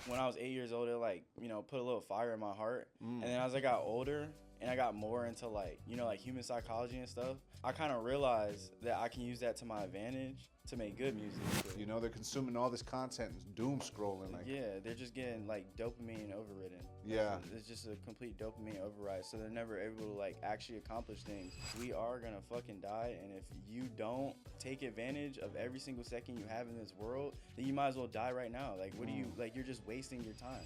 when I was 8 years old, it like, put a little fire in my heart. And then as I got older and I got more into like, like human psychology and stuff, I kind of realized that I can use that to my advantage to make good music. You know, they're consuming all this content and doom scrolling. Like, yeah, they're just getting like dopamine overridden. Yeah. It's just a complete dopamine override, so they're never able to like actually accomplish things. We are gonna fucking die, and if you don't take advantage of every single second you have in this world, then you might as well die right now. Like, what do you, like, you're just wasting your time.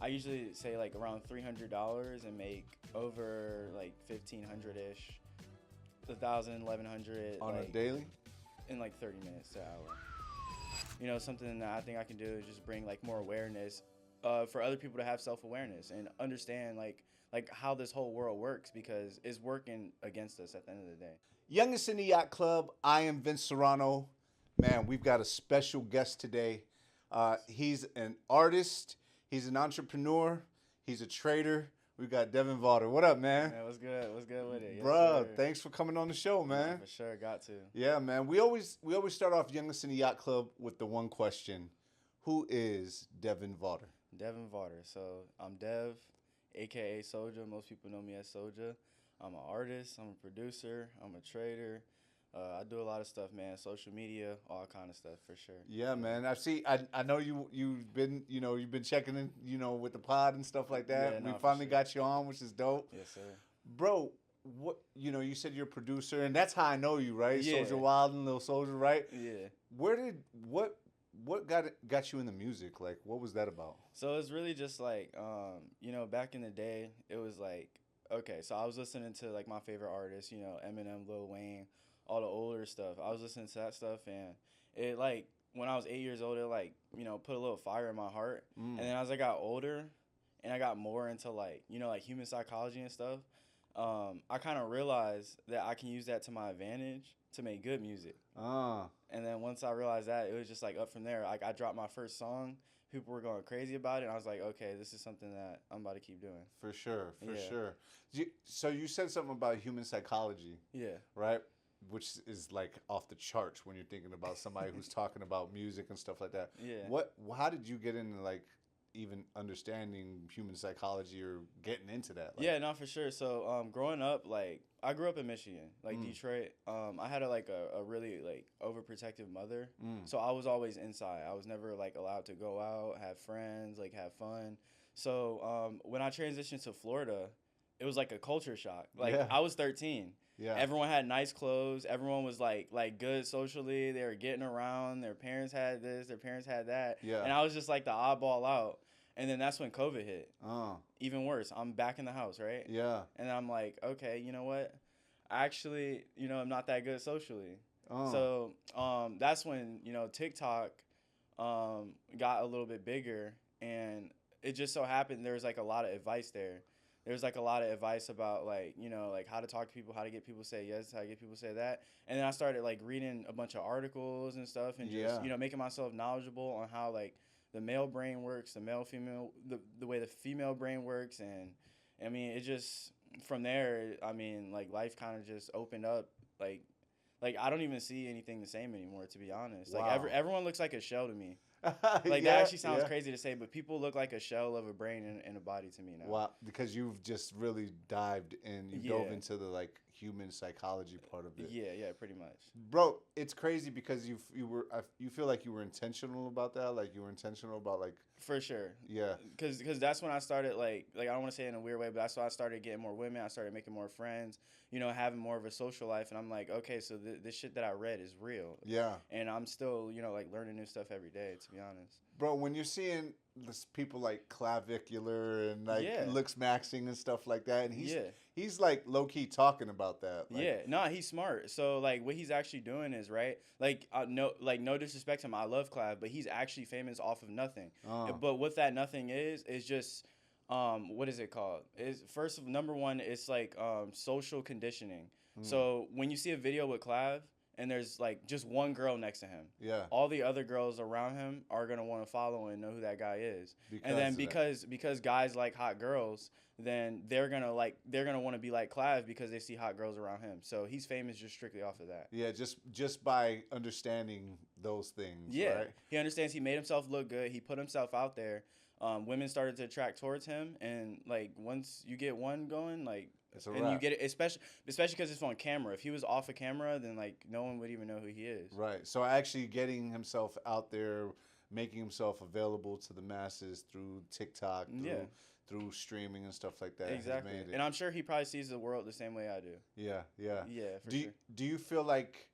I usually say like around $300 and make over like 1,500-ish, 1,000, 1,100 on like, a daily? in like 30 minutes to an hour. Something that I think I can do is just bring like more awareness for other people to have self-awareness and understand like how this whole world works, because it's working against us at the end of the day. Youngest in the Yacht Club. I am Vince Serrano. Man, we've got a special guest today. He's an artist. He's an entrepreneur. He's a trader. We've got Devin Vaughter. What up, man? Yeah, what's good? What's good with it? Yes, Bruh, sir. thanks for coming on the show, man. Yeah, for sure, got to. Yeah, man. We always start off Youngest in the Yacht Club with the one question. Who is Devin Vaughter? Devin Vaughter. So I'm Dev, aka Soja. Most people know me as Soja. I'm an artist. I'm a producer. I'm a trader. I do a lot of stuff, man. Social media, all kind of stuff for sure. Yeah, man. I know you've been checking in, with the pod and stuff like that. Yeah, We no, finally for sure. got you on, which is dope. Yes, sir. Bro, what you said you're a producer, and that's how I know you, right? Yeah. Soja Wild and Lil Soja, right? Yeah. What got you in the music? Like, what was that about? So it's really just like, back in the day, it was like, okay, so I was listening to like my favorite artists, Eminem, Lil Wayne, all the older stuff. I was listening to that stuff, and it like, when I was 8 years old, it like, put a little fire in my heart. And then as I got older and I got more into like, like human psychology and stuff, I kind of realized that I can use that to my advantage to make good music. And then once I realized that, it was just like up from there. Like, I dropped my first song, people were going crazy about it, and I was like, okay, this is something that I'm about to keep doing. For sure, for Yeah. sure. So you said something about human psychology, Yeah. right? Which is like off the charts when you're thinking about somebody who's talking about music and stuff like that. Yeah. How did you get into like even understanding human psychology or getting into that? Like, Yeah, no, for sure. So, growing up, like, I grew up in Michigan, like Detroit. I had a really like overprotective mother, so I was always inside. I was never like allowed to go out, have friends, like have fun. So, when I transitioned to Florida, it was like a culture shock. Like, Yeah. I was 13. Yeah. Everyone had nice clothes. Everyone was like good socially. They were getting around. Their parents had this. Their parents had that. Yeah. And I was just like the oddball out. And then that's when COVID hit. Oh. Even worse. I'm back in the house, right? Yeah. And I'm like, okay, you know what? Actually, I'm not that good socially. Oh. So that's when, TikTok got a little bit bigger, and it just so happened there was like a lot of advice there. There's like a lot of advice about like, like how to talk to people, how to get people to say yes, how to get people to say that. And then I started like reading a bunch of articles and stuff, and just, making myself knowledgeable on how like the male brain works, the the way the female brain works. And I mean, it just, from there, I mean, like life kind of just opened up. Like I don't even see anything the same anymore, to be honest. Wow. Like everyone looks like a shell to me. Like, Yeah, that actually sounds yeah. crazy to say, but people look like a shell of a brain and a body to me now. Wow, because you've just really dived in, you dove into the like human psychology part of it. Yeah, pretty much. Bro, it's crazy because you feel like you were intentional about that, like you were intentional about like. For sure. Yeah. Cause that's when I started like I don't want to say it in a weird way, but that's when I started getting more women. I started making more friends, having more of a social life. And I'm like, okay, so this shit that I read is real. Yeah. And I'm still, like learning new stuff every day, to be honest. Bro, when you're seeing this people like clavicular and like looks maxing and stuff like that, and he's like low key talking about that. Like, No, he's smart. So like what he's actually doing is no disrespect to him. I love Clav, but he's actually famous off of nothing. But what that nothing is just what is it called? Is first number one, it's like social conditioning. So when you see a video with Clav, and there's like just one girl next to him, all the other girls around him are gonna want to follow and know who that guy is. And then because guys like hot girls, then they're gonna want to be like Clav because they see hot girls around him. So he's famous just strictly off of that. Yeah, just by understanding those things. Yeah, right? He understands. He made himself look good. He put himself out there. women started to attract towards him, and like once you get one going, like It's a and wrap. you get it, especially because it's on camera. If he was off a camera, then like no one would even know who he is. Right. So actually getting himself out there, making himself available to the masses through TikTok, through streaming and stuff like that. Exactly. Has made it. And I'm sure he probably sees the world the same way I do. Yeah, yeah. Yeah, for do sure. do you feel like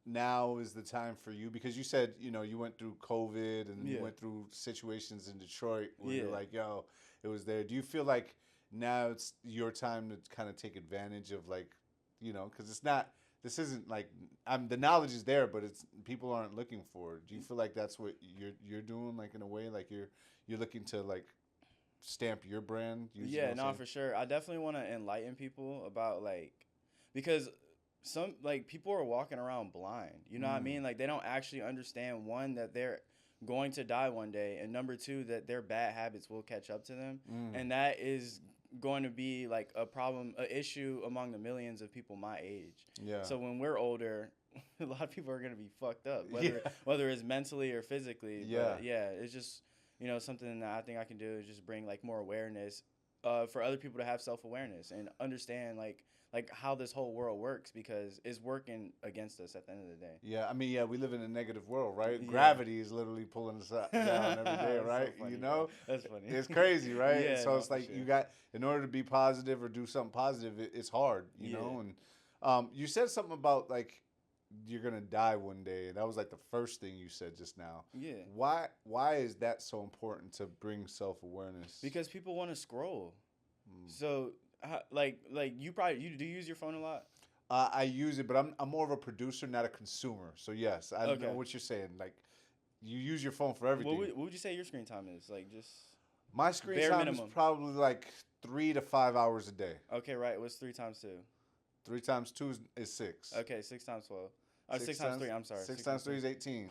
now is the time for you, because you said, you went through COVID and you went through situations in Detroit where you're like, yo, it was there. Do you feel like now it's your time to kind of take advantage of, like, because this isn't like, the knowledge is there, but it's people aren't looking for it. Do you feel like that's what you're doing, like, in a way, like you're looking to, like, stamp your brand? For sure. I definitely want to enlighten people about, like, because some, like, people are walking around blind. You know what I mean? Like, they don't actually understand, one, that they're going to die one day, and number two, that their bad habits will catch up to them. And that is going to be like a problem, an issue among the millions of people my age. Yeah. So when we're older, a lot of people are going to be fucked up, whether it's mentally or physically. Yeah. But yeah, it's just, something that I think I can do is just bring, like, more awareness for other people to have self-awareness and understand, like how this whole world works, because it's working against us at the end of the day. Yeah, I mean, we live in a negative world, right? Yeah. Gravity is literally pulling us down every day, right? So funny, bro. That's funny. It's crazy, right? Yeah, so it's like, sure. you got, in order to be positive or do something positive, it's hard, you know? And you said something about, like, you're going to die one day. That was, like, the first thing you said just now. Yeah. Why is that so important to bring self-awareness? Because people want to scroll. So, like you do you use your phone a lot? I use it, but I'm more of a producer, not a consumer. So yes, I know what you're saying. Like, you use your phone for everything. What would you say your screen time is? Like, just my screen bare time minimum. is probably like 3 to 5 hours a day. Okay, right. What's 3 times 2? 3 times 2 is 6. Okay, 6 times 12. 6 times 3. I'm sorry. 6 times 3 is 18.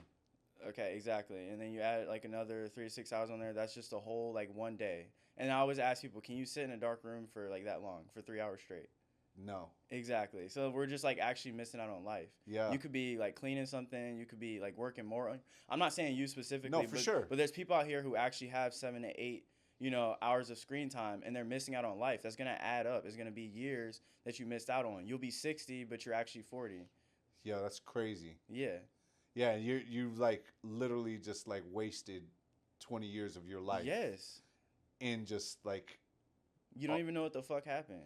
Okay, exactly. And then you add like another 3 to 6 hours on there. That's just a whole, like, one day. And I always ask people, can you sit in a dark room for, like, that long, for 3 hours straight? No. Exactly. So we're just, like, actually missing out on life. Yeah. You could be, like, cleaning something. You could be, like, working more. I'm not saying you specifically. No, for sure. But there's people out here who actually have 7 to 8, hours of screen time, and they're missing out on life. That's going to add up. It's going to be years that you missed out on. You'll be 60, but you're actually 40. Yeah, that's crazy. Yeah. Yeah, you like literally just like wasted 20 years of your life. Yes. In just like, you don't even know what the fuck happened.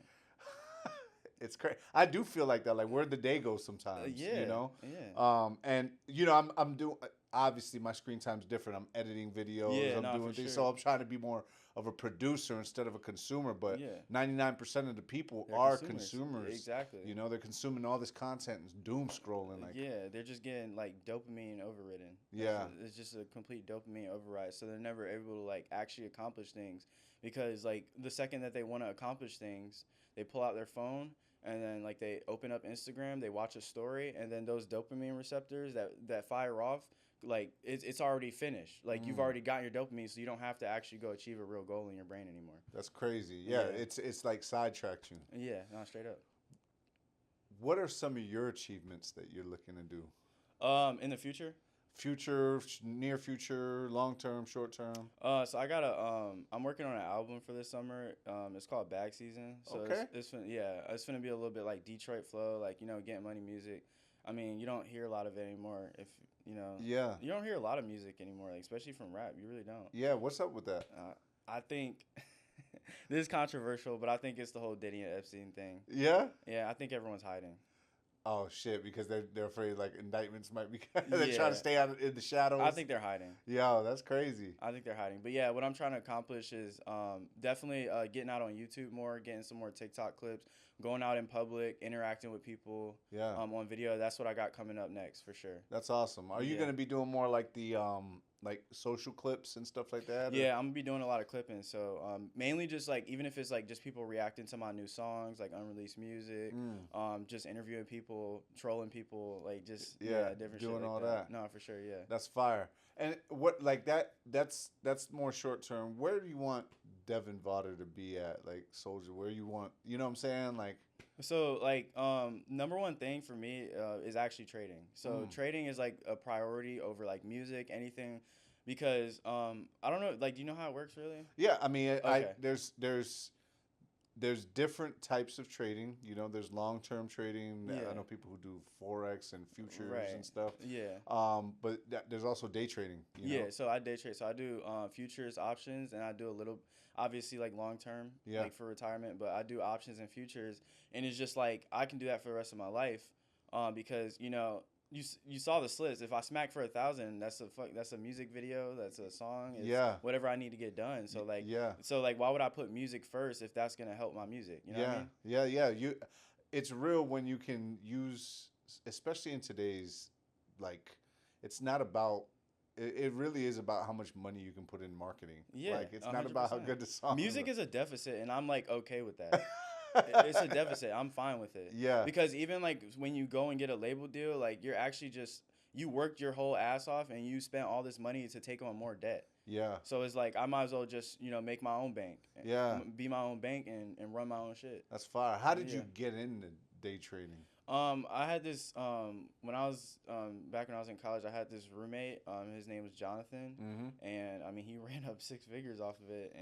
It's crazy. I do feel like that. Like, where'd the day go sometimes? Yeah. Yeah. And I'm doing. Obviously, my screen time's different. I'm editing videos. Yeah, I'm doing things. So I'm trying to be more of a producer instead of a consumer. But 99% of the people are consumers. Exactly. They're consuming all this content and doom scrolling. Like, they're just getting, like, dopamine overridden. Yeah. It's just a complete dopamine override. So they're never able to, like, actually accomplish things, because, like, the second that they want to accomplish things, they pull out their phone. And then, like, they open up Instagram, they watch a story, and then those dopamine receptors that fire off, like, it's already finished. Like, you've already gotten your dopamine, so you don't have to actually go achieve a real goal in your brain anymore. That's crazy. Yeah. It's like sidetracked you. Yeah, no, straight up. What are some of your achievements that you're looking to do? In the future? Future, near future, long term, short term. So I got I'm working on an album for this summer. It's called Bag Season. So okay. It's gonna be a little bit like Detroit flow, like, Getting Money music. I mean, you don't hear a lot of it anymore. If Yeah. You don't hear a lot of music anymore, like, especially from rap. You really don't. Yeah. What's up with that? I think this is controversial, but I think it's the whole Diddy and Epstein thing. Yeah. Yeah, I think everyone's hiding. Oh shit! Because they're afraid, like, indictments might be. They're trying to stay out in the shadows. I think they're hiding. Yo, that's crazy. I think they're hiding. But yeah, what I'm trying to accomplish is definitely getting out on YouTube more, getting some more TikTok clips, going out in public, interacting with people. Yeah. On video. That's what I got coming up next for sure. That's awesome. Are you gonna be doing more like the like social clips and stuff like that? Yeah, I'm gonna be doing a lot of clipping. So mainly just, like, even if it's like just people reacting to my new songs, like unreleased music, just interviewing people, trolling people, like, just different doing shit like all that. No, for sure, yeah. That's fire. And what, like, that's more short term. Where do you want Devin Vaughter to be at, like, Soja? Where you want, you know what I'm saying, like? So, like, number one thing for me is actually trading. So trading is, like, a priority over, like, music, anything. because I don't know, like, do you know how it works really? Yeah, I mean, Okay. there's different types of trading. You know, there's long term trading. Yeah. I know people who do forex and futures Right. and stuff. Yeah. But there's also day trading. You Yeah, know? so I day trade. So I do futures, options, and I do a little, obviously, like long term, Yeah. like for retirement. But I do options and futures, and it's just like I can do that for the rest of my life, because you saw the slits. If I smack for 1,000, that's a music video, that's a song, it's Yeah. whatever I need to get done. So like Yeah. why would I put music first if that's gonna help my music? You know what I mean? Yeah. It's real when you can use, especially in today's, like, it's not about. It really is about how much money you can put in marketing. Yeah, Like, it's not about how 100%. good the song Music is. is a deficit, and I'm like okay with that. It's a deficit. I'm fine with it. Yeah. Because even like when you go and get a label deal, like you're actually just you worked your whole ass off and you spent all this money to take on more debt. Yeah. So it's like I might as well just make my own bank. Yeah. Be my own bank and run my own shit. That's fire. How did you Yeah. get into day trading? I had this when I was back when I was in college. I had this roommate. His name was Jonathan, Mm-hmm. and I mean he ran up 6 figures off of it,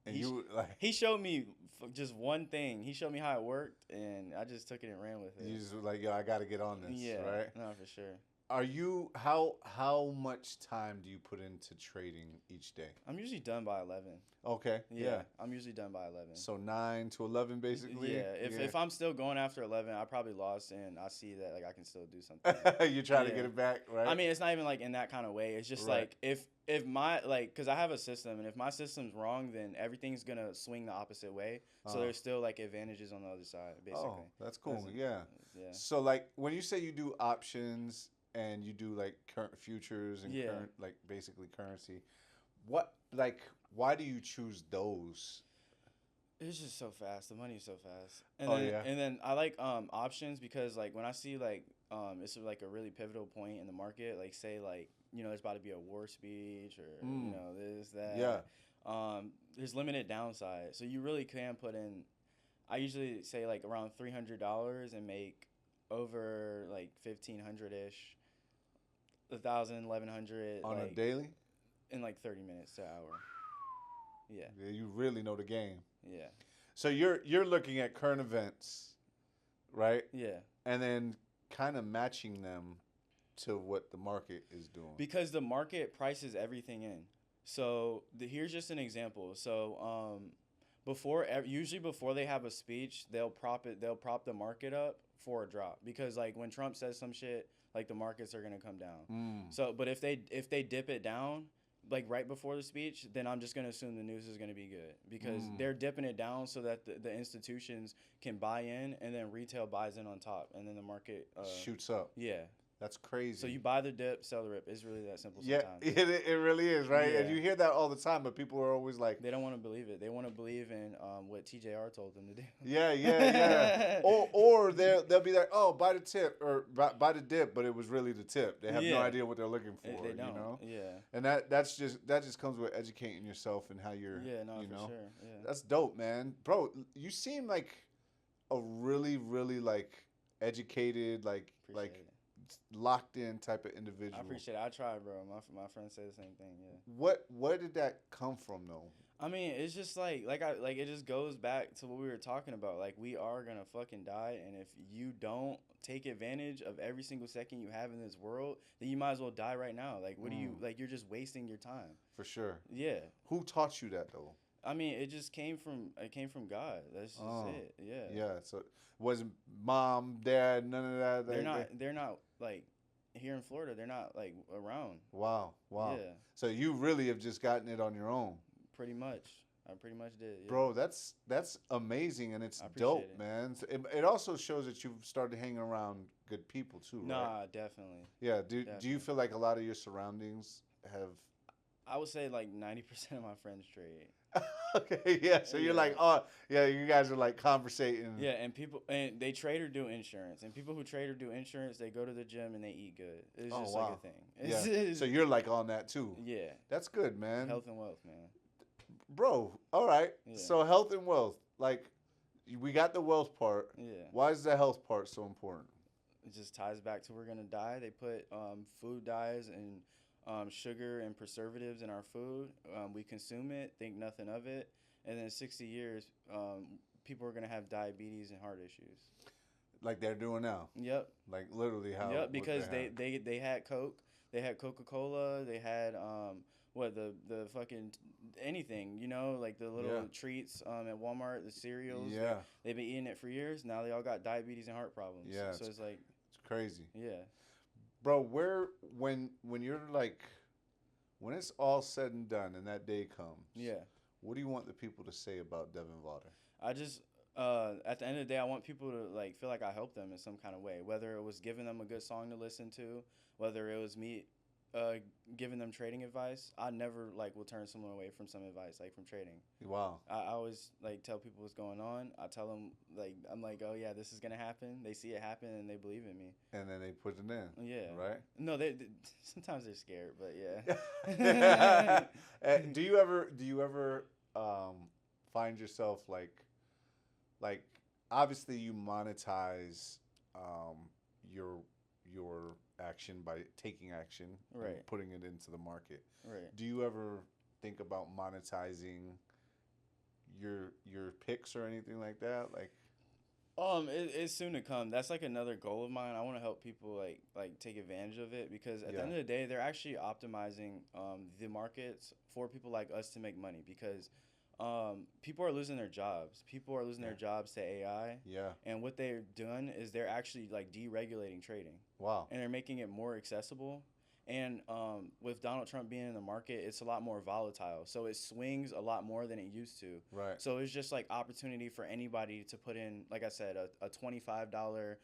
And you like he showed me just one thing. He showed me how it worked, and I just took it and ran with it. you just were like, yo, I got to get on this, Yeah, right? no, for sure. Are you how much time do you put into trading each day? I'm usually done by 11. Okay. Yeah, I'm usually done by 11. So 9 to 11 basically. Yeah, if I'm still going after 11, I probably lost, and I see that like I can still do something. You're trying to Yeah. get it back, right? I mean, it's not even like in that kind of way. It's just Right. like if my because I have a system, and if my system's wrong, then everything's gonna swing the opposite way. So there's still like advantages on the other side, basically. Oh, that's cool. That's- Yeah. Yeah. So like when you say you do options and you do like current futures and Yeah. current, like basically currency, why do you choose those? It's just so fast. The money's so fast. And Oh, then, yeah? And then I like options because like when I see like it's like a really pivotal point in the market, like say like there's about to be a war speech or this that. Yeah. There's limited downside, so you really can put in. I usually say like around $300 and make over like 1,500 ish, 1,000, 1,100 On like, a daily? in like 30 minutes to an hour. Yeah. Yeah, you really know the game. Yeah. So you're looking at current events, right? Yeah. And then kind of matching them to what the market is doing. Because the market prices everything in. So here's just an example. So usually before they have a speech, they'll prop the market up for a drop, because like when Trump says some shit, like the markets are gonna come down. So, but if they dip it down like right before the speech, then I'm just gonna assume the news is gonna be good, because they're dipping it down so that the institutions can buy in, and then retail buys in on top, and then the market shoots up. Yeah. That's crazy. So you buy the dip, sell the rip. It's really that simple yeah, sometimes. it really is, right? Yeah. And you hear that all the time, but people are always like, They don't want to believe it. They want to believe in what TJR told them to do. yeah. or they'll be like, oh, buy the tip or buy the dip, but it was really the tip. They have no Yeah. idea what they're looking for. They don't. You know? Yeah. And that just comes with educating yourself and how you're. Yeah, no, you for know? sure. Yeah. That's dope, man. Bro, you seem like a really, really like educated, like Appreciate it. locked in type of individual. I appreciate it. I try, bro. My friends say the same thing. Yeah. Where did that come from though? I mean, it's just like it just goes back to what we were talking about. Like, we are gonna fucking die, and if you don't take advantage of every single second you have in this world, then you might as well die right now. Like, what do you like? You're just wasting your time. For sure. Yeah. Who taught you that though? I mean, it came from God. That's just it. Yeah. Yeah. So it wasn't mom, dad, none of that. They're not like here in Florida. They're not like around. Wow. Yeah. So you really have just gotten it on your own. Pretty much. I pretty much did. Yeah. Bro, that's amazing, and it's I appreciate dope, it. man. So it also shows that you've started hanging around good people too, right? Nah, definitely. Yeah. Do you Definitely. feel like a lot of your surroundings have? I would say like 90% of my friends trade. Okay, yeah. So you're Yeah. like, oh, yeah. You guys are like conversating. Yeah, and they trade or do insurance, and people who trade or do insurance, they go to the gym and they eat good. It's just like a thing. Yeah. So you're like on that too. Yeah. That's good, man. Health and wealth, man. Bro, all right. Yeah. So health and wealth, like, we got the wealth part. Yeah. Why is the health part so important? It just ties back to we're gonna die. They put food dyes and sugar and preservatives in our food. We consume it, think nothing of it, and then in 60 years, people are gonna have diabetes and heart issues. Like they're doing now. Yep. Like literally how. Yep. Because they they had Coke, they had Coca-Cola, they had the fucking anything, like the little treats at Walmart, the cereals. Yeah. They've been eating it for years. Now they all got diabetes and heart problems. Yeah. So it's like it's crazy. Yeah. Bro, when you're like, when it's all said and done and that day comes. Yeah. What do you want the people to say about Devin Vaughter? I just at the end of the day, I want people to like feel like I helped them in some kind of way, whether it was giving them a good song to listen to, whether it was me giving them trading advice. I never will turn someone away from some advice, like from trading. Wow. I always tell people what's going on. I tell them I'm like, oh yeah, this is gonna happen. They see it happen and they believe in me. And then they put it in. Yeah. Right. No, they sometimes they're scared, but yeah. Do you ever find yourself like obviously you monetize your action by taking action and putting it into the market. Right. Do you ever think about monetizing your picks or anything like that? It's soon to come. That's another goal of mine. I want to help people take advantage of it, because at the end of the day, they're actually optimizing the markets for people like us to make money, because people are losing their jobs. People are losing their jobs to AI. Yeah. And what they're doing is they're actually deregulating trading. Wow. And they're making it more accessible. And with Donald Trump being in the market, it's a lot more volatile. So it swings a lot more than it used to. Right. So it's just opportunity for anybody to put in, like I said, a $25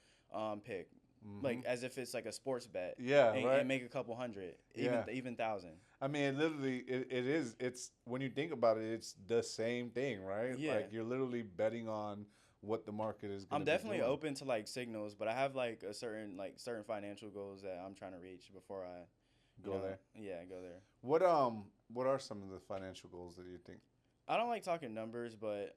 pick. Mm-hmm. As if it's a sports bet. Yeah, and make a couple hundred, even thousand. I mean, literally, it is. It's when you think about it, it's the same thing, right? Yeah. You're literally betting on what the market is going I'm to be definitely doing. open to signals, but I have a certain financial goals that I'm trying to reach before I go there. Yeah, go there. What are some of the financial goals that you think? I don't like talking numbers, but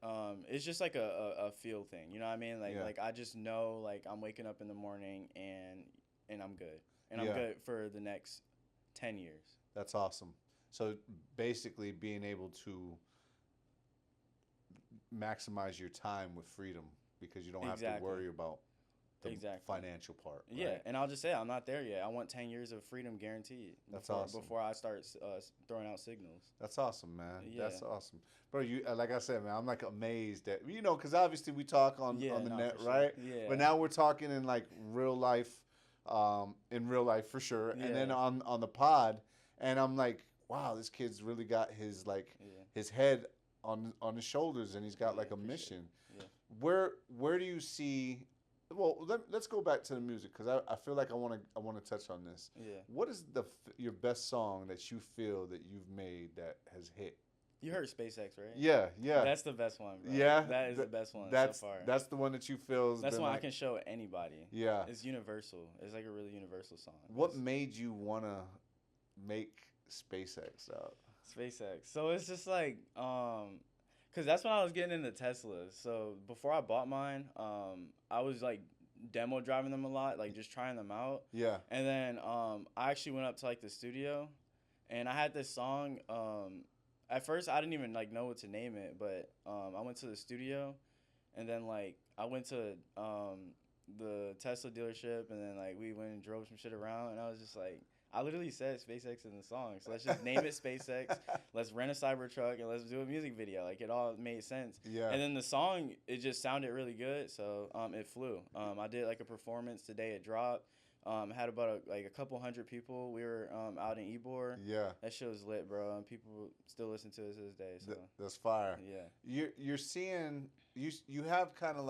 it's just a feel thing. You know what I mean? I just know I'm waking up in the morning and I'm good. And I'm good for the next 10 years. That's awesome. So basically being able to maximize your time with freedom, because you don't have to worry about the financial part. Right? Yeah, and I'll just say I'm not there yet. I want 10 years of freedom guaranteed. That's awesome. Before I start throwing out signals. That's awesome, man. Yeah. That's awesome. Bro, you like I said, man, I'm amazed that, because obviously we talk on the net, right? Sure. Yeah. But now we're talking in real life, in real life for sure. Yeah. And then on the pod, and I'm like, wow, this kid's really got his his head on his shoulders, and he's got a mission. Yeah. Where do you see? Well, let's go back to the music, because I feel like I want to touch on this. Yeah. What is your best song that you feel that you've made that has hit? You heard SpaceX, right? Yeah. That's the best one, bro. Yeah. That is the best one so far. That's the one that you feel. That's one I can show anybody. Yeah. It's universal. It's a really universal song. What made you want to make SpaceX out? SpaceX. So it's just because that's when I was getting into Teslas. So before I bought mine, I was demo driving them a lot, just trying them out. Yeah. And then I actually went up to the studio, and I had this song. At first I didn't even know what to name it, but I went to the studio, and then I went to the Tesla dealership, and then we went and drove some shit around, and I was just I literally said SpaceX in the song, so let's just name it SpaceX. Let's rent a Cybertruck and let's do a music video. It all made sense. Yeah. And then the song, it just sounded really good, so it flew. I did a performance today. It dropped. Had about a couple hundred people. We were out in Ybor. Yeah. That shit was lit, bro. And people still listen to it to this day. So that's fire. Yeah. You're seeing you have kind of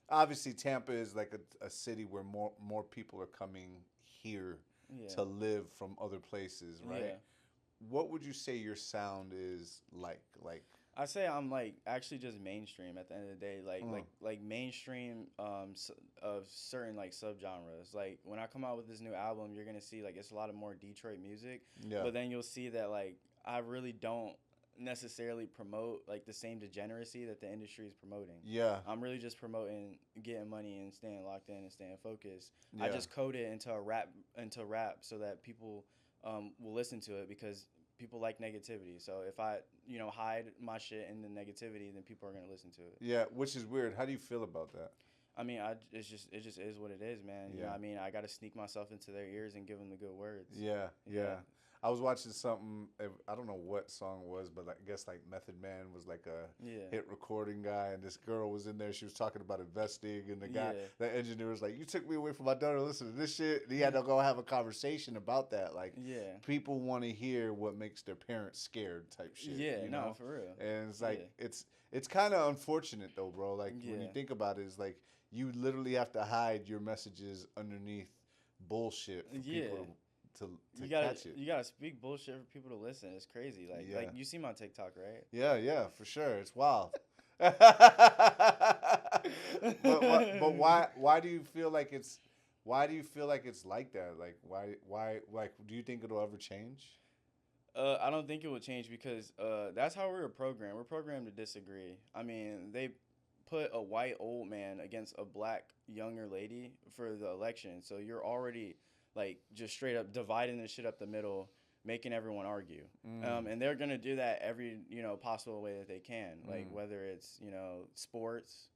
obviously Tampa is a city where more people are coming here. Yeah. To live from other places, right? Yeah. What would you say your sound is like? I say I'm actually just mainstream at the end of the day, mainstream of certain subgenres. When I come out with this new album, you're gonna see it's a lot of more Detroit music. Yeah. But then you'll see that I really don't necessarily promote the same degeneracy that the industry is promoting. Yeah. I'm really just promoting getting money and staying locked in and staying focused. Yeah. I just code it into rap so that people will listen to it because people like negativity. So if I, hide my shit in the negativity, then people are gonna listen to it. Yeah, which is weird. How do you feel about that? I mean, it just is what it is, man. You know, Yeah. what I mean, I got to sneak myself into their ears and give them the good words. Yeah, yeah. Yeah. I was watching something. I don't know what song it was, but I guess like Method Man was like a Yeah. hit recording guy, and this girl was in there. She was talking about investing, and the guy, Yeah. the engineer, was like, "You took me away from my daughter. Listen to this shit." And he had to go have a conversation about that. Like, Yeah. people want to hear what makes their parents scared, type shit. Yeah. you No, know? for real. And it's like Yeah. it's kind of unfortunate though, bro. Like when you Yeah. think about it, it's like you literally have to hide your messages underneath bullshit for Yeah. people to You gotta catch it. you gotta speak bullshit for people to listen. It's crazy. Yeah. Like you see my TikTok, right? Yeah, for sure. It's wild. but why do you feel like it's like that? Like why like do you think it'll ever change? I don't think it will change because that's how we're programmed. We're programmed to disagree. I mean, they put a white old man against a black younger lady for the election, so you're already like just straight up dividing the shit up the middle, making everyone argue. And they're gonna do that every possible way that they can, like whether it's sports,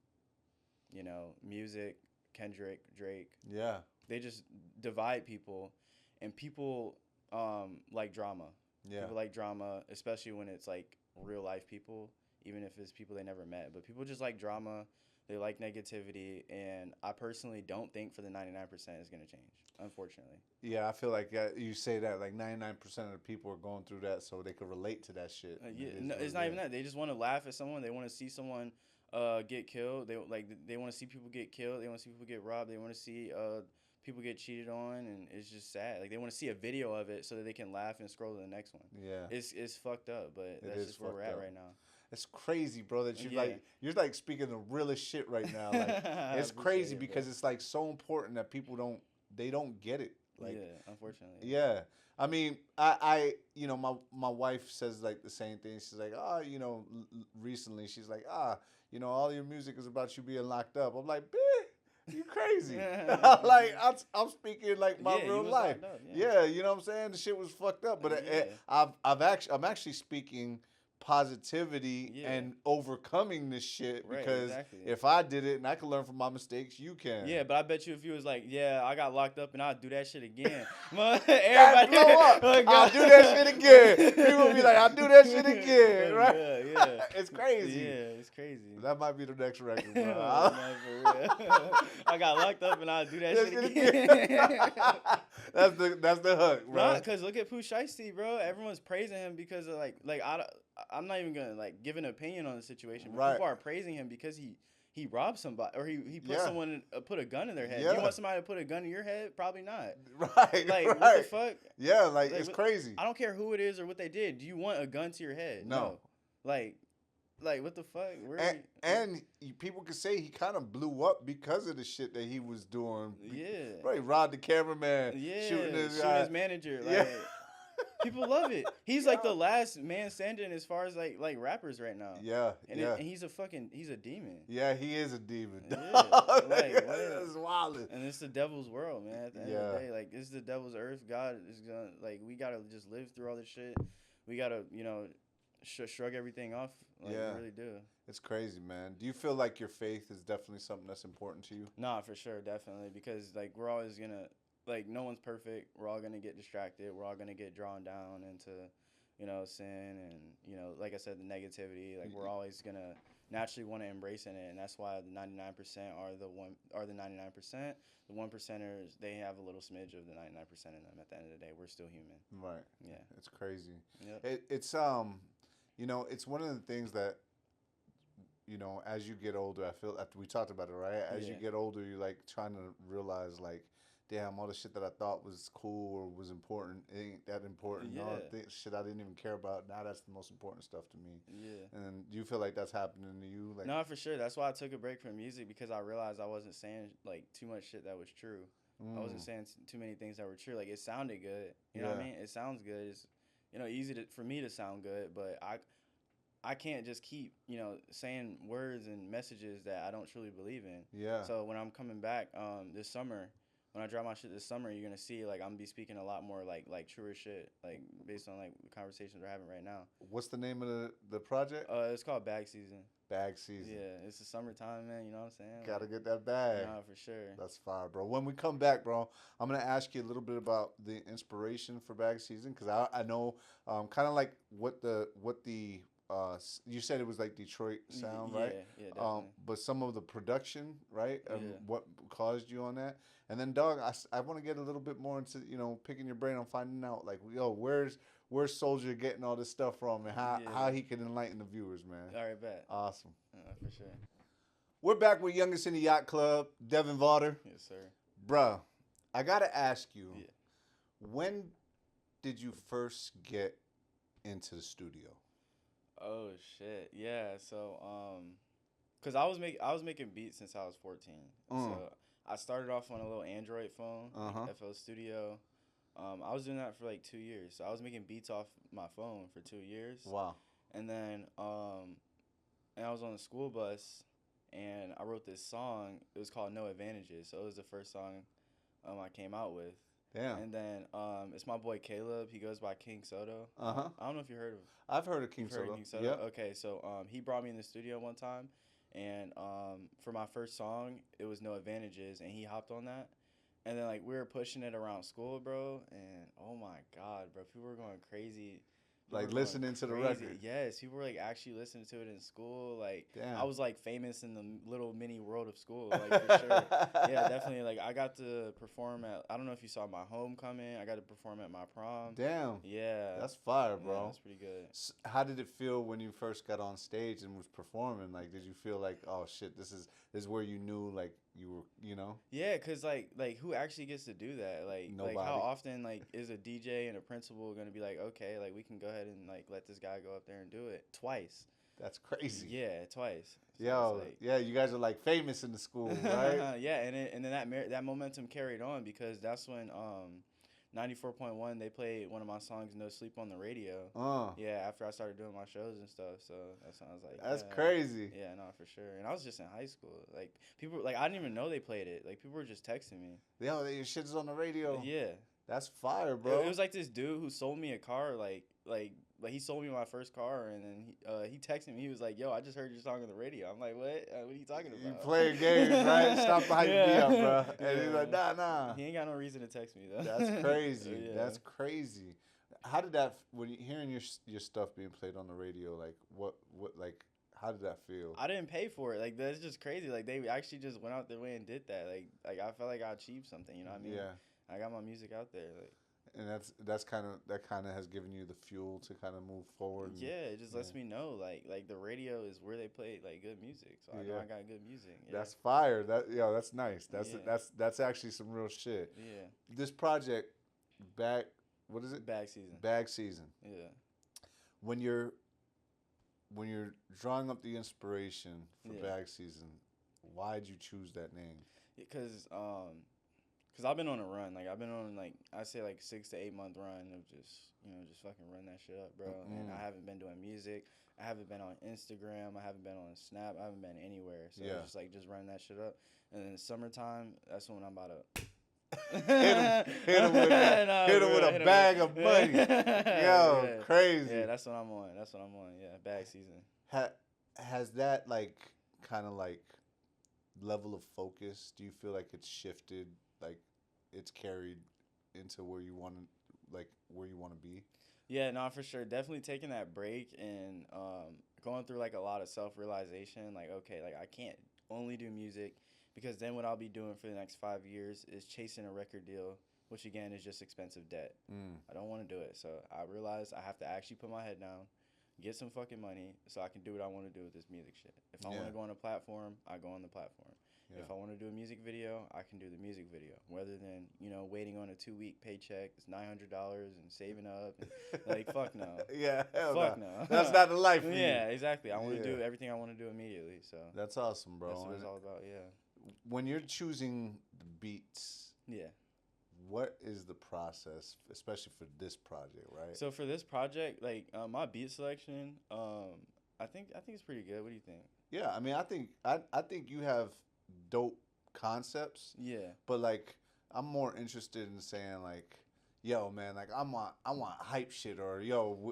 music, Kendrick, Drake. Yeah. They just divide people, and people like drama. Yeah. People like drama, especially when it's like real life people, even if it's people they never met. But people just like drama. They like negativity, and I personally don't think for the 99% is going to change, unfortunately. Yeah, I feel like you say that like 99% of the people are going through that, so they could relate to that shit. Yeah, no, it's not even that. They just want to laugh at someone. They want to see someone get killed. They want to see people get killed. They want to see people get robbed. They want to see people get cheated on, and it's just sad. Like they want to see a video of it so that they can laugh and scroll to the next one. Yeah, it's fucked up, but that's just where we're at right now. It's crazy, bro. That you're like speaking the realest shit right now. Like it's crazy because it's like so important that people don't get it. Like, yeah, unfortunately. Yeah. I mean, I my wife says like the same thing. She's like, recently she's like, all your music is about you being locked up. I'm like, bitch, you crazy. Like I'm speaking like my real life. Up, yeah, you know what I'm saying? The shit was fucked up, but I'm actually speaking positivity and overcoming this shit because if I did it and I can learn from my mistakes, you can. Yeah, but I bet you if you was like, yeah, I got locked up and I'll do that shit again. Everybody blow up. I'll do that shit again. People be like, I'll do that shit again, right? Yeah. It's crazy. Yeah, it's crazy. That might be the next record, bro. I got locked up and I'll do that shit again. That's the hook, bro. Nah, cause look at Pooh Shiesty, bro. Everyone's praising him because of I'm not even gonna like give an opinion on the situation, but people are praising him because he robbed somebody or he put someone put a gun in their head. You want somebody to put a gun in your head? Probably not. Right. Like what the fuck? Yeah, like it's crazy. I don't care who it is or what they did. Do you want a gun to your head? No. Like what the fuck? And people could say he kind of blew up because of the shit that he was doing. Yeah. Right, robbed the cameraman. Yeah. Shooting his manager. Like, yeah. People love it. He's like the last man standing as far as like rappers right now. Yeah. And he's a demon. Yeah, he is a demon. Yeah. That's wild. And it's the devil's world, man. At the end of the day, like it's the devil's earth. God is gonna we gotta just live through all this shit. We gotta shrug everything off. Like, we really do. It's crazy, man. Do you feel like your faith is definitely something that's important to you? Nah, for sure, definitely, because like we're always gonna no one's perfect. We're all gonna get distracted. We're all gonna get drawn down into sin and like I said, the negativity. Like we're always gonna naturally want to embrace in it, and that's why the 99% are the 99%. The 1%ers, they have a little smidge of the 99% in them. At the end of the day, we're still human. Right. Yeah. It's crazy. Yep. It's it's one of the things that, as you get older, I feel after we talked about it, right? As you get older, you're like trying to realize like, damn, all the shit that I thought was cool or was important, it ain't that important. Yeah. All the shit I didn't even care about, now that's the most important stuff to me. Yeah. And do you feel like that's happening to you? Like, no, for sure. That's why I took a break from music, because I realized I wasn't saying like too much shit that was true. I wasn't saying too many things that were true. Like it sounded good. You know what I mean? It sounds good. It's easy for me to sound good, but I can't just keep, saying words and messages that I don't truly believe in. Yeah. So when I'm coming back this summer, when I drop my shit this summer, you're gonna see like I'm gonna be speaking a lot more like truer shit, like based on like the conversations we're having right now. What's the name of the project? It's called Bag Season. Bag Season. Yeah, it's the summertime, man. You know what I'm saying? Gotta get that bag. Nah, for sure. That's fire, bro. When we come back, bro, I'm gonna ask you a little bit about the inspiration for Bag Season, because I know kind of like what the you said it was like Detroit sound, Yeah, right? yeah, definitely. But some of the production, right? Yeah. What caused you on that? And then, dog, I want to get a little bit more into picking your brain on finding out like, yo, where's Soja getting all this stuff from, and how he can enlighten the viewers, man. All right, bet. Awesome. For sure. We're back with Youngest in the Yacht Club, Devin Vaughter. Yes, sir. Bruh, I gotta ask you, Yeah. when did you first get into the studio? Oh shit. Yeah. So cause I was making beats since I was 14. So I started off on a little Android phone, like FL Studio. I was doing that for like 2 years. So I was making beats off my phone for 2 years. Wow. And then and I was on the school bus and I wrote this song. It was called No Advantages. So it was the first song I came out with. Damn. And then it's my boy Caleb. He goes by King Soto. Uh-huh. I don't know if you heard of I've heard of King You've heard Soto. of King Soto? Yep. Okay, so he brought me in the studio one time, and for my first song, it was No Advantages, and he hopped on that. And then, like, we were pushing it around school, bro, and oh my God, bro, people were going crazy. Like listening to the record. Yes, people were like actually listening to it in school. Like, damn. I was like famous in the little mini world of school, like for sure. Yeah, definitely. Like, I got to perform at, I don't know if you saw my homecoming. I got to perform at my prom. Damn. Yeah. That's fire, bro. Yeah, that's pretty good. How did it feel when you first got on stage and was performing? Like, did you feel like, oh shit, this is where you knew like you were, Yeah, cause like who actually gets to do that? Nobody. Like how often like is a DJ and a principal gonna be like, okay, like we can go ahead and like let this guy go up there and do it twice? That's crazy. Yeah, twice. So Yo, like, yeah, you guys are like famous in the school, right? Yeah, and then that momentum carried on because that's when 94.1 they played one of my songs No Sleep on the radio. Yeah, after I started doing my shows and stuff, so that's when I was like, that's yeah. crazy. Yeah, no, for sure. And I was just in high school. Like people, like I didn't even know they played it. Like people were just texting me. Yo, your shit's on the radio. Yeah. That's fire, bro. It was like this dude who sold me a car, like he sold me my first car, and then he texted me. He was like, "Yo, I just heard your song on the radio." I'm like, "What? What are you talking about?" You playing games, right? Stop hyping me up, bro. And he's like, "Nah." He ain't got no reason to text me though. That's crazy. Yeah. That's crazy. How did that when you hearing your stuff being played on the radio? Like what like how did that feel? I didn't pay for it. Like that's just crazy. Like they actually just went out their way and did that. Like I felt like I achieved something. You know what I mean? Yeah. I got my music out there. Like. And that kind of has given you the fuel to kind of move forward. Yeah, it just lets me know like the radio is where they play like good music. So I know I got good music. Yeah. That's fire. That's nice. That's actually some real shit. Yeah. This project, what is it? Bag Season. Bag Season. Yeah. When you're drawing up the inspiration for Bag Season, why'd you choose that name? Because I've been on a run. Like I've been on I say 6 to 8 month run of just fucking run that shit up, bro. And I haven't been doing music. I haven't been on Instagram. I haven't been on Snap. I haven't been anywhere. So it's just running that shit up. And then summertime, that's when I'm about to hit him with a bag of money. Yo, crazy. Yeah, that's what I'm on. Yeah, Bag Season. Has that kind of level of focus? Do you feel like it's shifted? Like it's carried into where you want to be? Yeah, no, for sure. Definitely taking that break and going through a lot of self-realization. Like, okay, I can't only do music because then what I'll be doing for the next 5 years is chasing a record deal, which again is just expensive debt. I don't want to do it. So I realized I have to actually put my head down, get some fucking money so I can do what I want to do with this music shit. If I want to go on a platform, I go on the platform. Yeah. If I want to do a music video, I can do the music video. Rather than, waiting on a 2-week paycheck, it's $900 and saving up. And, fuck no. Yeah, hell fuck no. no. That's not the life for you. Yeah, exactly. I want to do everything I want to do immediately. So that's awesome, bro. That's what it's all about, yeah. When you're choosing the beats, what is the process, especially for this project, right? So for this project, my beat selection, I think it's pretty good. What do you think? Yeah, I mean, I think you have dope concepts. Yeah. But I'm more interested in saying like, yo, man, like I want hype shit, or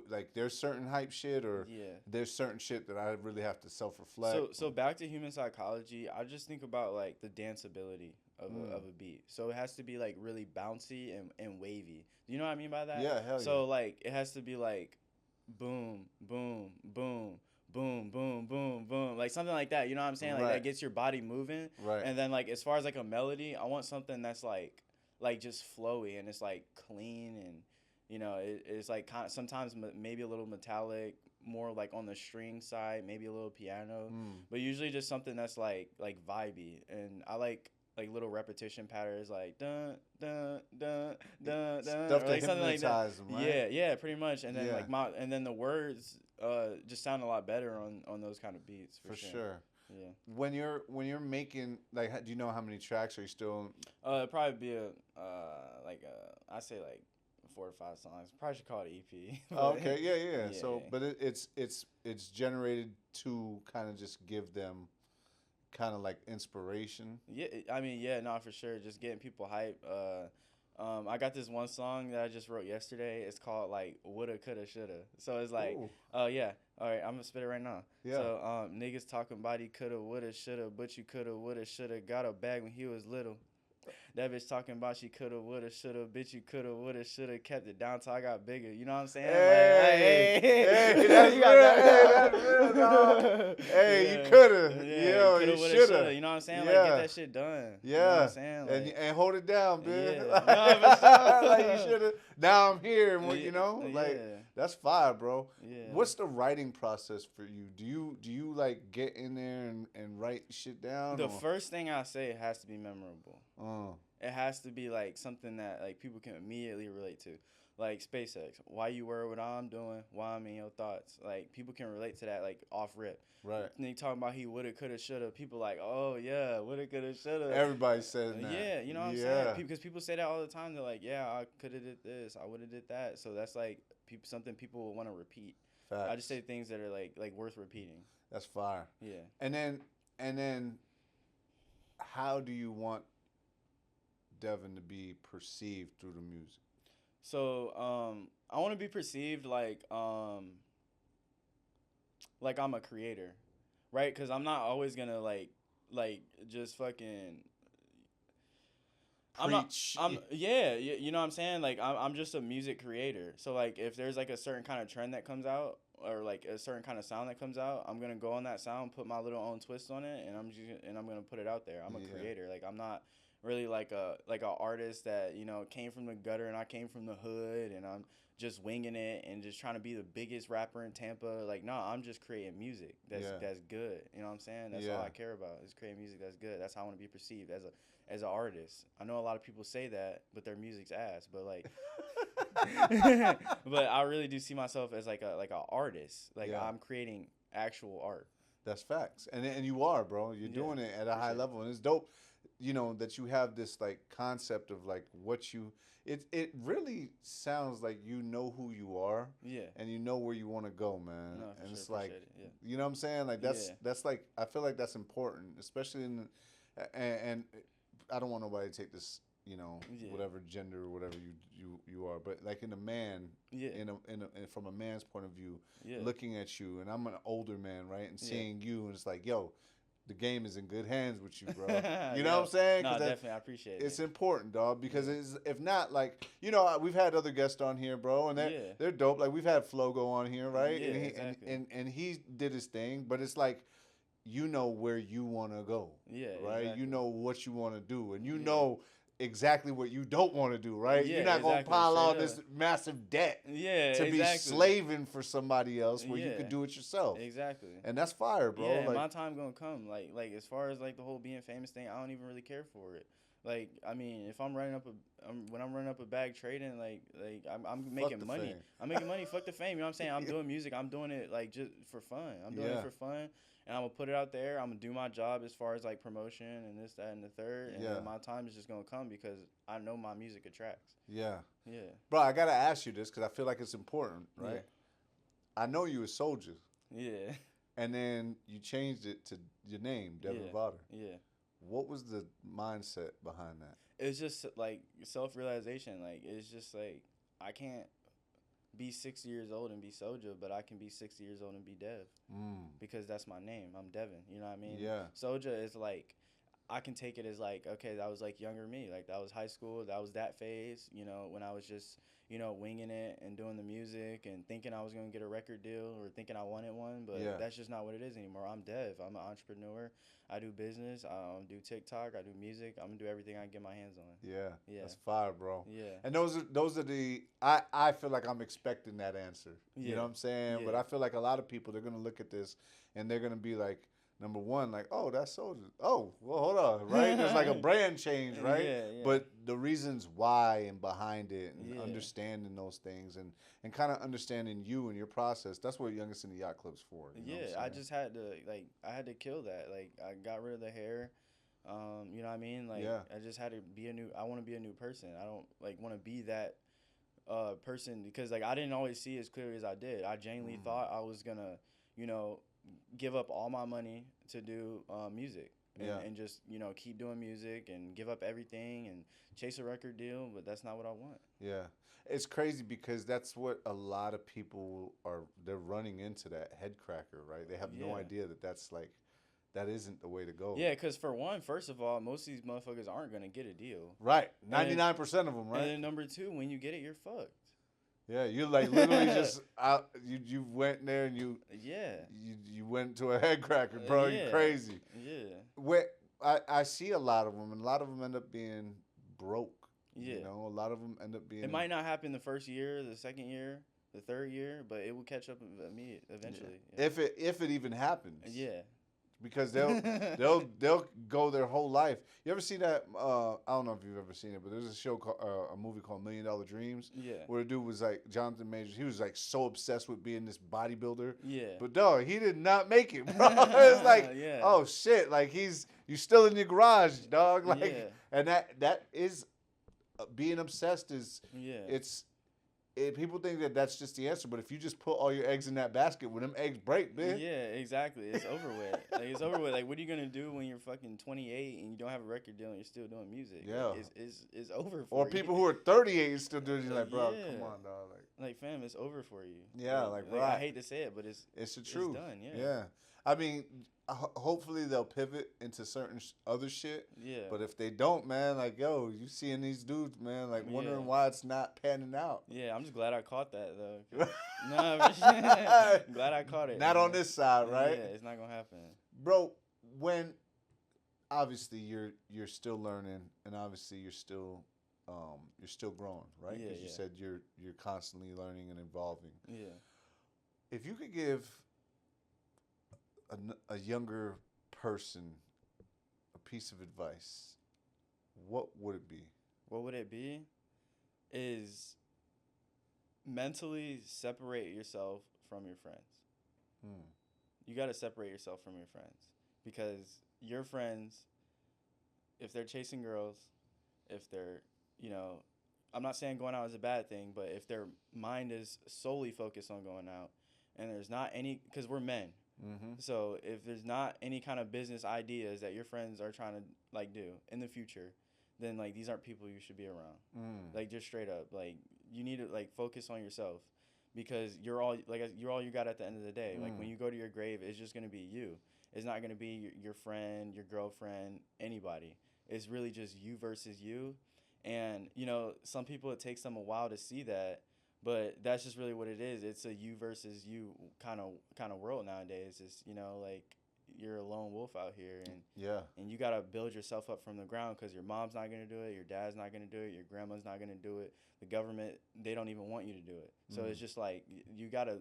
like there's certain hype shit, or Yeah. there's certain shit that I really have to self reflect. So back to human psychology, I just think about like the danceability of a beat. So it has to be like really bouncy and wavy. Do you know what I mean by that? Yeah, hell yeah. So like it has to be like boom, boom, boom, boom, boom, boom, boom, like something like that. You know what I'm saying? Like Right. that gets your body moving. Right. And then like as far as like a melody, I want something that's like just flowy and it's like clean and it's like kind of sometimes maybe a little metallic, more like on the string side, maybe a little piano, but usually just something that's like vibey. And I like little repetition patterns like dun dun dun dun dun, Stuff or to like something like that. hypnotize them, right? Yeah, pretty much. And then Yeah. and then the words just sound a lot better on those kind of beats for sure. Yeah. When you're making, like, do you know how many tracks are you still? It'd probably be I say like 4 to 5 songs. Probably should call it EP. Oh, okay, yeah. Yeah. So, but it's generated to kind of just give them kind of like inspiration. Yeah, I mean, yeah, no, for sure. Just getting people hype. I got this one song that I just wrote yesterday. It's called like Woulda, Coulda, Shoulda. So it's like, Ooh. yeah. All right, I'm gonna spit it right now. Yeah. So niggas talking about he coulda, woulda, shoulda, but you coulda, woulda, shoulda got a bag when he was little. That bitch talking about she coulda, woulda, shoulda, bitch you coulda, woulda, shoulda kept it down till I got bigger. You know what I'm saying? Hey, that's you got real. that. Hey, that's real, dog. Hey, Yeah. you coulda. Yeah, Yo, coulda, you woulda, shoulda. You know what I'm saying? Yeah. Like get that shit done. Yeah. You know what I'm saying? Like, And hold it down, bitch. Yeah. No, for sure. Like you shoulda. Now I'm here, and you know, Yeah. like that's fire, bro. Yeah. What's the writing process for you? Do you like get in there and write shit down? The or? first thing I say has to be memorable. It has to be like something that like people can immediately relate to. Like SpaceX, why you were what I'm doing, why I'm in your thoughts. Like people can relate to that like off rip. Right. And they talking about he woulda, coulda, shoulda. People like, oh yeah, woulda, coulda, shoulda. Everybody said that. Yeah, you know what I'm saying? Because people say that all the time. They're like, yeah, I coulda did this, I woulda did that. So that's like something people want to repeat. Facts. I just say things that are like worth repeating. That's fire. Yeah. And then, how do you want Devin to be perceived through the music? So I want to be perceived like I'm a creator, right? Because I'm not always gonna like just fucking. Preach. You know what I'm saying? Like I'm just a music creator. So like if there's like a certain kind of trend that comes out or like a certain kind of sound that comes out, I'm gonna go on that sound, put my little own twist on it, and I'm gonna put it out there. I'm a creator. Like I'm not really like a artist that came from the gutter and I came from the hood and I'm just winging it and just trying to be the biggest rapper in Tampa. Like no, I'm just creating music that's good. You know what I'm saying? That's all I care about is creating music that's good. That's how I want to be perceived as an artist. I know a lot of people say that, but their music's ass. But like, but I really do see myself as like a artist. Like I'm creating actual art. That's facts, and you are, bro. You're doing it at a high level, and it's dope. That you have this like concept of like what you. It really sounds like you know who you are. Yeah. And you know where you want to go, man. No, and it's sure, like, it. you know what I'm saying? Like that's like I feel like that's important, especially in, and I don't want nobody to take this, whatever gender or whatever you are, but like in a man, from a man's point of view, looking at you, and I'm an older man, right, and seeing you, and it's like, yo, the game is in good hands with you, bro. You know what I'm saying? No, definitely, I appreciate it. It's important, dog, because if not, like, we've had other guests on here, bro, and they're dope. Like, we've had Flogo on here, right? Yeah, and he, exactly. and he did his thing, but it's like, you know where you want to go, right? Exactly. You know what you want to do, and you know exactly what you don't want to do, right? Yeah, you're not going to pile on this massive debt to be exactly. slaving for somebody else where you could do it yourself. Exactly. And that's fire, bro. Yeah, like, my time gonna come. Like as far as like the whole being famous thing, I don't even really care for it. Like, I mean, if I'm running up when I'm running up a bag trading, like I'm making money. Fame. I'm making money. Fuck the fame. You know what I'm saying? I'm doing music. I'm doing it like just for fun. I'm doing it for fun. And I'm going to put it out there. I'm going to do my job as far as, like, promotion and this, that, and the third. And then my time is just going to come because I know my music attracts. Yeah. Yeah. Bro, I got to ask you this because I feel like it's important, right? Yeah. I know you as Soja. Yeah. And then you changed it to your name, Devin Vaughter. Yeah. What was the mindset behind that? it's just like self-realization. Like it's just like I can't be 60 years old and be Soja, but I can be 60 years old and be Dev because that's my name. I'm Devin. You know what I mean? Yeah. Soja is like, I can take it as like, okay, that was like younger me. Like that was high school. That was that phase, you know, when I was just, you know, winging it and doing the music and thinking I was going to get a record deal or thinking I wanted one. But that's just not what it is anymore. I'm Dev. I'm an entrepreneur. I do business. I do TikTok. I do music. I'm going to do everything I can get my hands on. Yeah. Yeah. That's fire, bro. Yeah. And those are the I feel like I'm expecting that answer. Yeah. You know what I'm saying? Yeah. But I feel like a lot of people, they're going to look at this and they're going to be like, number one, like, oh, that's Soja. Oh, well, hold on, right? There's like a brand change, right? Yeah. But the reasons why and behind it and understanding those things and kind of understanding you and your process, that's what Youngest in the Yacht Club's for. You know what I'm I just had to, like, I had to kill that. Like, I got rid of the hair. You know what I mean? Like, I just had to be I want to be a new person. I don't, like, want to be that person because, like, I didn't always see as clearly as I did. I genuinely thought I was going to, you know, give up all my money to do music and just, you know, keep doing music and give up everything and chase a record deal, but that's not what I want. Yeah. It's crazy because that's what a lot of people they're running into, that head cracker, right? They have no idea that isn't the way to go. Yeah, because for one, first of all, most of these motherfuckers aren't going to get a deal. Right. 99% of them, right? And then number two, when you get it, you're fucked. Yeah, you like literally just out. You went there and you went to a head cracker, bro. You crazy. Yeah. I see a lot of them, and a lot of them end up being broke. Yeah. You know, a lot of them end up being. It might not happen the first year, the second year, the third year, but it will catch up eventually. Yeah. If it even happens. Yeah. Because they'll go their whole life. You ever see that? I don't know if you've ever seen it, but there's a show called a movie called $1 Million Dreams. Yeah. Where the dude was like Jonathan Majors. He was like so obsessed with being this bodybuilder. Yeah. But dog, he did not make it, bro. It's like, oh shit, like you still in your garage, dog. Like, and that is being obsessed is people think that that's just the answer, but if you just put all your eggs in that basket, when them eggs break, man. Yeah, exactly. It's over with. Like, it's over with. Like, what are you gonna do when you're fucking 28 and you don't have a record deal and you're still doing music? Yeah, like, it's over for or you. people who are 38 and still doing it. Like, bro, come on, dog. Like, fam, it's over for you. Yeah, like right. I hate to say it, but it's the truth. It's done. Yeah. I mean, hopefully they'll pivot into certain other shit. Yeah. But if they don't, man, like, yo, you seeing these dudes, man, like wondering why it's not panning out. Yeah, I'm just glad I caught that though. No, glad I caught it. Not on this side, right? Yeah, it's not gonna happen, bro. When obviously you're still learning, and obviously you're still growing, right? Because you said you're constantly learning and evolving. Yeah. If you could give a younger person a piece of advice, what would it be? What would it be? Is mentally separate yourself from your friends. You got to separate yourself from your friends because your friends, if they're chasing girls, if they're, you know, I'm not saying going out is a bad thing, but if their mind is solely focused on going out and there's not any, because we're men. So if there's not any kind of business ideas that your friends are trying to like do in the future, then like these aren't people you should be around. Like just straight up, like you need to like focus on yourself because you're all you got at the end of the day. Like when you go to your grave, it's just gonna be you. It's not gonna be your friend, your girlfriend, anybody. It's really just you versus you. And you know, some people it takes them a while to see that. But that's just really what it is. It's a you versus you kind of world nowadays. It's, you know, like you're a lone wolf out here, and you gotta build yourself up from the ground because your mom's not gonna do it, your dad's not gonna do it, your grandma's not gonna do it, the government they don't even want you to do it. So it's just like you gotta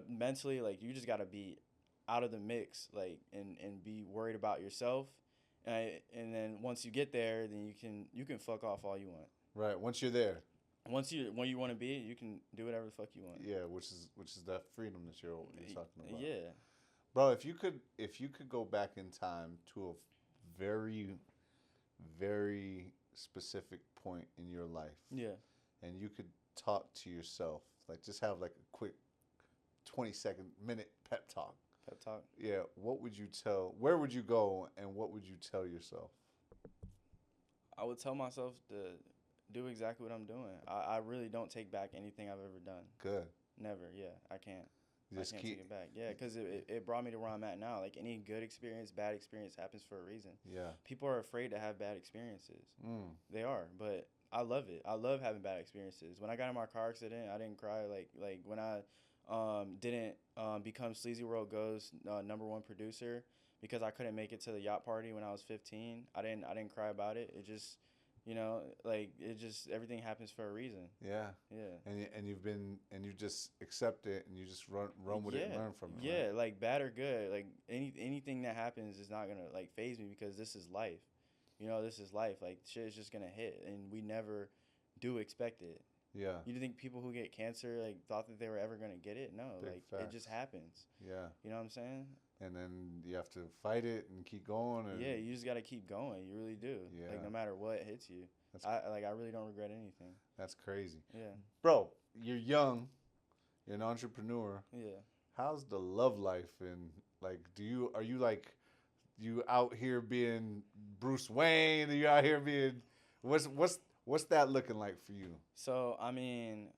mentally like you just gotta be out of the mix like and be worried about yourself, and then once you get there, then you can fuck off all you want. Right. Once you're there. When you want to be, you can do whatever the fuck you want. Yeah, which is that freedom that you're talking about. Yeah, bro. If you could go back in time to a very, very specific point in your life. Yeah. And you could talk to yourself, like just have like a quick 20-minute pep talk. Pep talk. Yeah. What would you tell? Where would you go, and what would you tell yourself? I would tell myself to do exactly what I'm doing. I really don't take back anything I've ever done. Good. Never. Yeah, I can't. Just I can't keep. take it back. Yeah, because it brought me to where I'm at now. Like any good experience, bad experience happens for a reason. Yeah. People are afraid to have bad experiences. Mm. They are, but I love it. I love having bad experiences. When I got in my car accident, I didn't cry. Like when I didn't become Sleazy World Go's #1 producer because I couldn't make it to the yacht party when I was 15. I didn't cry about it. It just, like it just everything happens for a reason. Yeah. Yeah. And you just accept it and you just run with it and learn from it. Yeah, right? like bad or good, like anything that happens is not gonna like phase me because this is life. This is life. Like shit is just gonna hit, and we never do expect it. Yeah. You think people who get cancer like thought that they were ever gonna get it? No, Big like facts. it just happens. Yeah. You know what I'm saying? And then you have to fight it and keep going. And Yeah, you just gotta keep going. You really do. Yeah. Like no matter what hits you, I really don't regret anything. That's crazy. Yeah. Bro, you're young. You're an entrepreneur. Yeah. How's the love life and like are you out here being Bruce Wayne? Are you out here being what's that looking like for you? So I mean,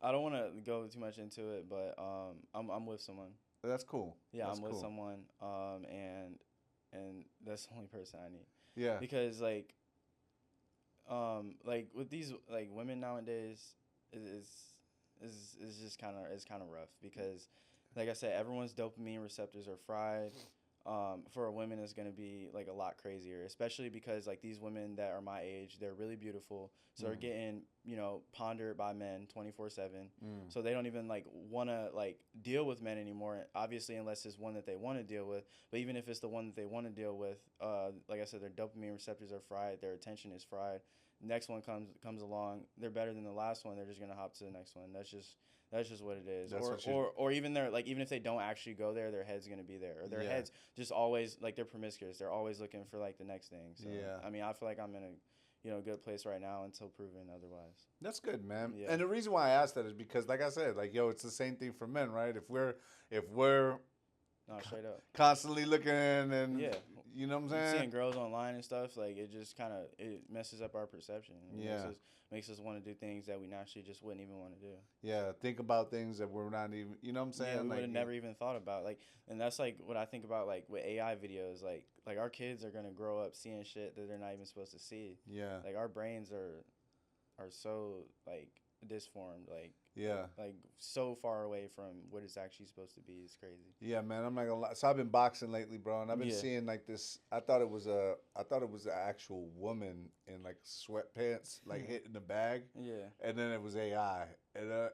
I don't want to go too much into it, but I'm with someone. That's cool. Yeah, that's I'm with cool. someone. And that's the only person I need. Yeah. Because like with these like women nowadays is just kind of rough because like I said, everyone's dopamine receptors are fried. For a woman it's going to be like a lot crazier, especially because like these women that are my age, they're really beautiful, so they're getting pondered by men 24/7. So they don't even like want to like deal with men anymore, obviously, unless it's one that they want to deal with. But even if it's the one that they want to deal with, like I said, their dopamine receptors are fried, their attention is fried. Next one comes along, they're better than the last one, they're just gonna hop to the next one. That's just what it is. Or even even if they don't actually go there, their head's gonna be there, or their head's just always like they're promiscuous. They're always looking for like the next thing. So I mean, I feel like I'm in a good place right now until proven otherwise. That's good, man. Yeah. And the reason why I asked that is because, like I said, like it's the same thing for men, right? If we're No, straight up. constantly looking and Yeah. you know what I'm saying? Seeing girls online and stuff, like it just kind of it messes up our perception. It makes us want to do things that we naturally just wouldn't even want to do. Yeah, think about things that we're not even, you know what I'm saying? Yeah, we like, would have never even thought about. Like, and that's like what I think about like with AI videos. Like our kids are gonna grow up seeing shit that they're not even supposed to see. Yeah. Like our brains are so like disformed. Like so far away from what it's actually supposed to be. It's crazy. Yeah, man, I'm not gonna lie. So I've been boxing lately, bro, and I've been seeing like this. I thought it was an actual woman in like sweatpants, like hitting the bag. Yeah. And then it was AI, and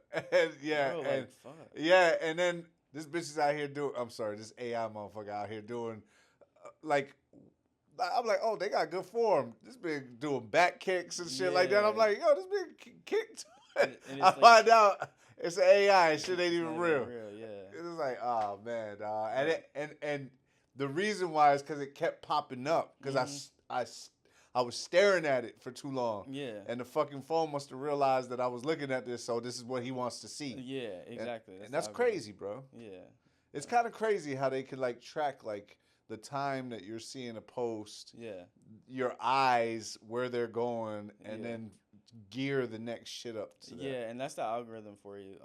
yeah, Bro, and fuck. yeah, and then this bitch is out here doing. I'm sorry, this AI motherfucker out here doing, like. I'm like, oh, they got good form. This bitch doing back kicks and shit like that. I'm like, yo, this bitch kicked. I find out it's an AI. Shit ain't even real. Yeah. It's like, oh man, and the reason why is because it kept popping up because I was staring at it for too long. Yeah. And the fucking phone must have realized that I was looking at this, so this is what he wants to see. Yeah, exactly. And that's crazy, bro. Yeah. It's kind of crazy how they could like track like the time that you're seeing a post. Yeah. Your eyes, where they're going, and then gear the next shit up to that. Yeah, and that's the algorithm for you.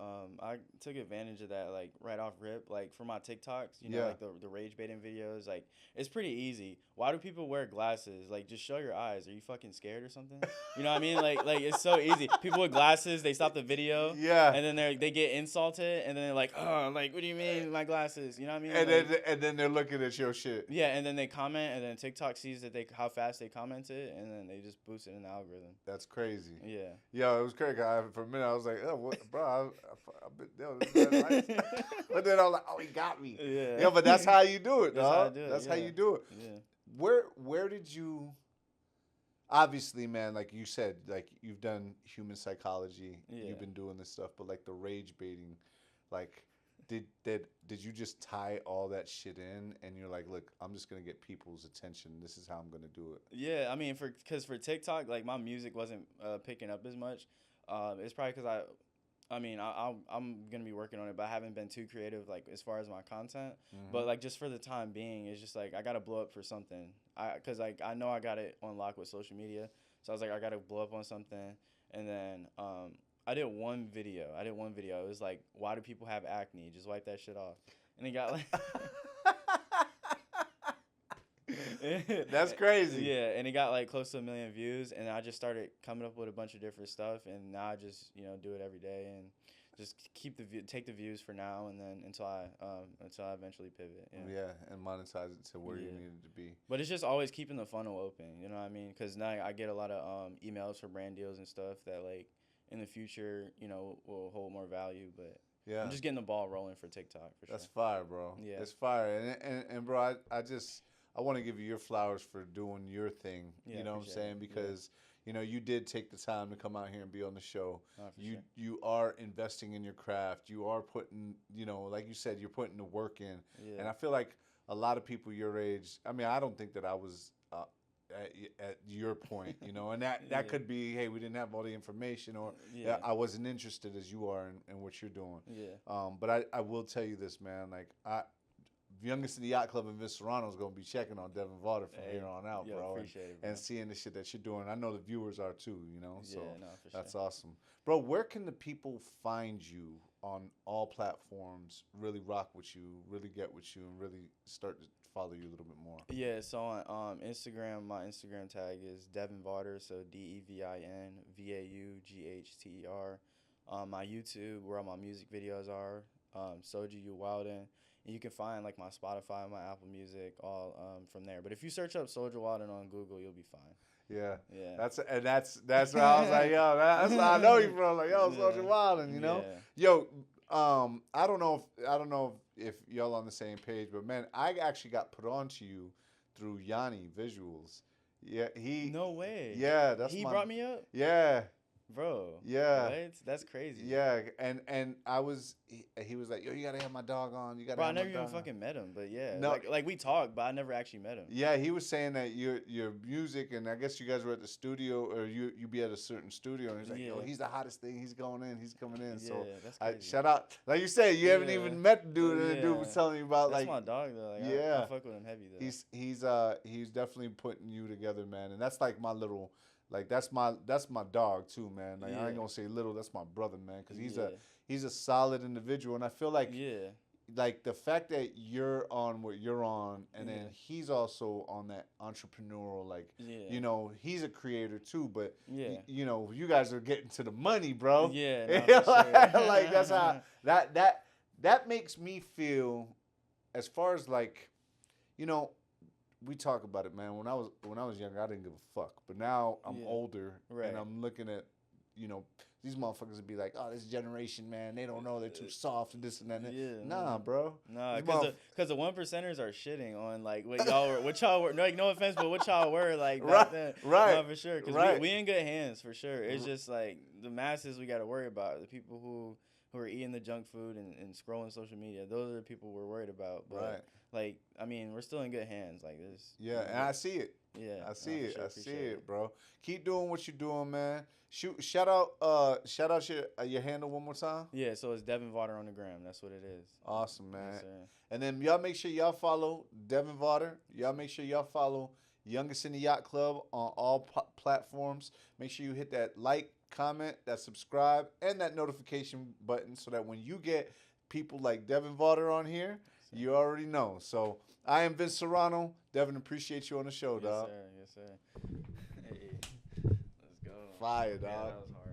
I took advantage of that like right off rip, like for my TikToks, like the rage baiting videos. Like it's pretty easy. Why do people wear glasses? Like just show your eyes. Are you fucking scared or something? You know what I mean? Like it's so easy. People with glasses, they stop the video. Yeah. And then they get insulted, and then they're like, oh, like what do you mean my glasses? You know what I mean? And then they're looking at your shit. Yeah, and then they comment, and then TikTok sees that how fast they commented, and then they just boost it in the algorithm. That's crazy. Yeah. Yo, it was crazy. For a minute, I was like, oh, what, bro? I've been nice. But then I was like, oh, he got me. Yeah. Yeah, but that's how you do it, dog. That's how you do it. Yeah. Where did you? Obviously, man, like you said, like you've done human psychology. Yeah. You've been doing this stuff, but like the rage baiting, like. Did you just tie all that shit in and you're like, look, I'm just gonna get people's attention. This is how I'm gonna do it. Yeah, I mean, because for TikTok, like my music wasn't picking up as much. It's probably because I mean, I'm gonna be working on it, but I haven't been too creative, like as far as my content. Mhm. But like just for the time being, it's just like I gotta blow up for something. Cause like I know I got it on lock with social media, so I was like I gotta blow up on something. And then I did one video. It was like, why do people have acne? Just wipe that shit off. And it got like. That's crazy. Yeah, and it got like close to 1 million views, and I just started coming up with a bunch of different stuff, and now I just do it every day and just take the views for now, and then until I eventually pivot. Yeah, and monetize it to where you need it to be. But it's just always keeping the funnel open. You know what I mean? Because now I get a lot of emails for brand deals and stuff that like in the future will hold more value, but. Yeah. I'm just getting the ball rolling for TikTok for sure. That's fire, bro. Yeah. It's fire. And bro, I want to give you your flowers for doing your thing. Yeah, you know what I'm saying? Because, you did take the time to come out here and be on the show. Oh, you are investing in your craft. You are putting, like you said, you're putting the work in. Yeah. And I feel like a lot of people your age, I mean, I don't think that I was at your point, and that could be, hey, we didn't have all the information, or I wasn't interested as you are in what you're doing. Yeah. But I will tell you this, man. Like youngest in the Yacht Club in Vince Serrano is gonna be checking on Devin Vaughter from here on out, bro. Appreciate it, bro. And seeing the shit that you're doing. I know the viewers are too, So for that's sure. awesome, bro. Where can the people find you on all platforms? Really rock with you, really get with you, and really start to follow you a little bit more. Yeah, so on Instagram, my Instagram tag is Devin Vaughter, so DEVIN VAUGHTER. My YouTube, where all my music videos are, Soja Woulda. And you can find like my Spotify, my Apple Music, all from there. But if you search up Soja Woulda on Google, you'll be fine. Yeah. Yeah. That's where I was like, yo, that's where I know you from. Like, yo, Soja Woulda, Yeah. Yo, I don't know if y'all on the same page, but man, I actually got put on to you through Yanni Visuals. Yeah, No way. Yeah, he brought me up. Yeah. Bro. Yeah. What? That's crazy. Yeah, and I was he was like, yo, you gotta have my dog on. You gotta. Bro, have I never my dog even fucking met him, but yeah. No. Like we talked, but I never actually met him. Yeah, he was saying that your music, and I guess you guys were at the studio, or you be at a certain studio, and he's like, yo, he's the hottest thing. He's going in. He's coming in. Yeah, so that's crazy. shout out, like you said, you haven't even met the dude, and the dude was telling you about that's like. That's my dog though. Like, yeah, I fuck with him heavy though. He's definitely putting you together, man, and that's like my little. Like that's my dog too, man. Like I ain't gonna say little, that's my brother, man, because he's a solid individual, and I feel like like the fact that you're on what you're on, and then he's also on that entrepreneurial, like he's a creator too, but you guys are getting to the money, bro. Yeah, no, for sure. Like that's how that makes me feel, as far as like, we talk about it, man. When I was younger, I didn't give a fuck. But now I'm older, and I'm looking at, these motherfuckers would be like, "Oh, this generation, man, they don't know. They're too soft and this and that." Nah, bro. Nah, because the 1%ers are shitting on like what y'all were. Like, no offense, but what y'all were like back then. Right. No, for sure. Because we in good hands for sure. It's just like the masses we got to worry about. The people who are eating the junk food and scrolling social media. Those are the people we're worried about. But like, I mean, we're still in good hands. Like this. Yeah, and I see it. Yeah, I see it. Sure, I see it, bro. Keep doing what you're doing, man. Shout out your handle one more time. Yeah, so it's Devin Vaughter on the gram. That's what it is. Awesome, man. Yes, and then y'all make sure y'all follow Devin Vaughter. Y'all make sure y'all follow Youngest in the Yacht Club on all platforms. Make sure you hit that like, comment, that subscribe, and that notification button, so that when you get people like Devin Vaughter on here, you already know. So I am Vince Serrano. Devin, appreciate you on the show, dog. Yes, sir. Hey, let's go. Fire, dog. Yeah, that was hard.